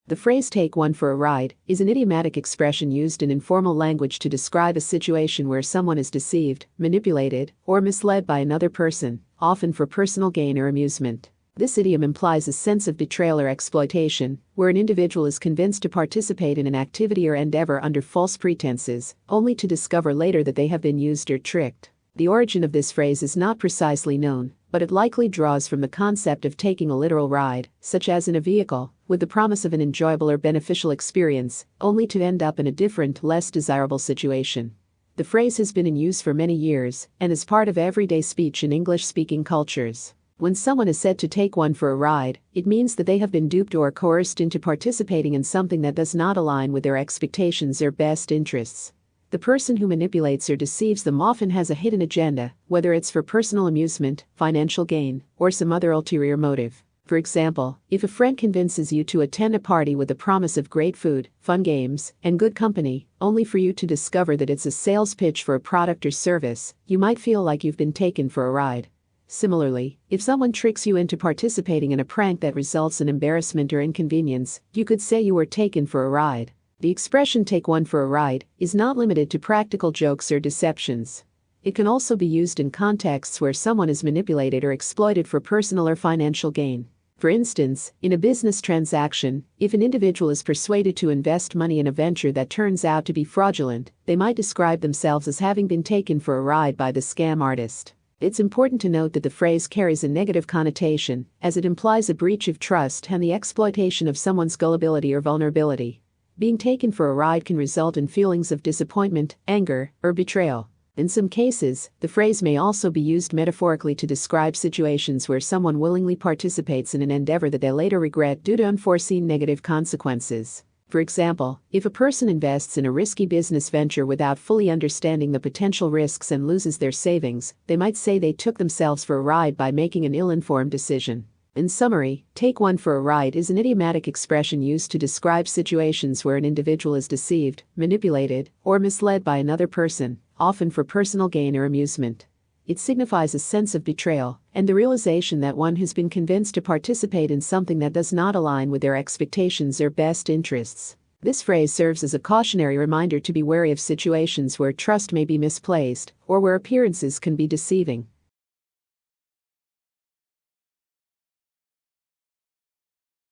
The phrase "take one for a ride" is an idiomatic expression used in informal language to describe a situation where someone is deceived, manipulated, or misled by another person, often for personal gain or amusement. This idiom implies a sense of betrayal or exploitation, where an individual is convinced to participate in an activity or endeavor under false pretenses, only to discover later that they have been used or tricked. The origin of this phrase is not precisely known, but it likely draws from the concept of taking a literal ride, such as in a vehicle, with the promise of an enjoyable or beneficial experience, only to end up in a different, less desirable situation. The phrase has been in use for many years and is part of everyday speech in English-speaking cultures. When someone is said to take one for a ride, it means that they have been duped or coerced into participating in something that does not align with their expectations or best interests. The person who manipulates or deceives them often has a hidden agenda, whether it's for personal amusement, financial gain, or some other ulterior motive. For example, if a friend convinces you to attend a party with the promise of great food, fun games, and good company, only for you to discover that it's a sales pitch for a product or service, you might feel like you've been taken for a ride. Similarly, if someone tricks you into participating in a prank that results in embarrassment or inconvenience, you could say you were taken for a ride. The expression "take one for a ride" is not limited to practical jokes or deceptions. It can also be used in contexts where someone is manipulated or exploited for personal or financial gain. For instance, in a business transaction, if an individual is persuaded to invest money in a venture that turns out to be fraudulent, they might describe themselves as having been taken for a ride by the scam artist. It's important to note that the phrase carries a negative connotation, as it implies a breach of trust and the exploitation of someone's gullibility or vulnerability. Being taken for a ride can result in feelings of disappointment, anger, or betrayal. In some cases, the phrase may also be used metaphorically to describe situations where someone willingly participates in an endeavor that they later regret due to unforeseen negative consequences. For example, if a person invests in a risky business venture without fully understanding the potential risks and loses their savings, they might say they took themselves for a ride by making an ill-informed decision. In summary, "take one for a ride" is an idiomatic expression used to describe situations where an individual is deceived, manipulated, or misled by another person, often for personal gain or amusement. It signifies a sense of betrayal and the realization that one has been convinced to participate in something that does not align with their expectations or best interests. This phrase serves as a cautionary reminder to be wary of situations where trust may be misplaced or where appearances can be deceiving.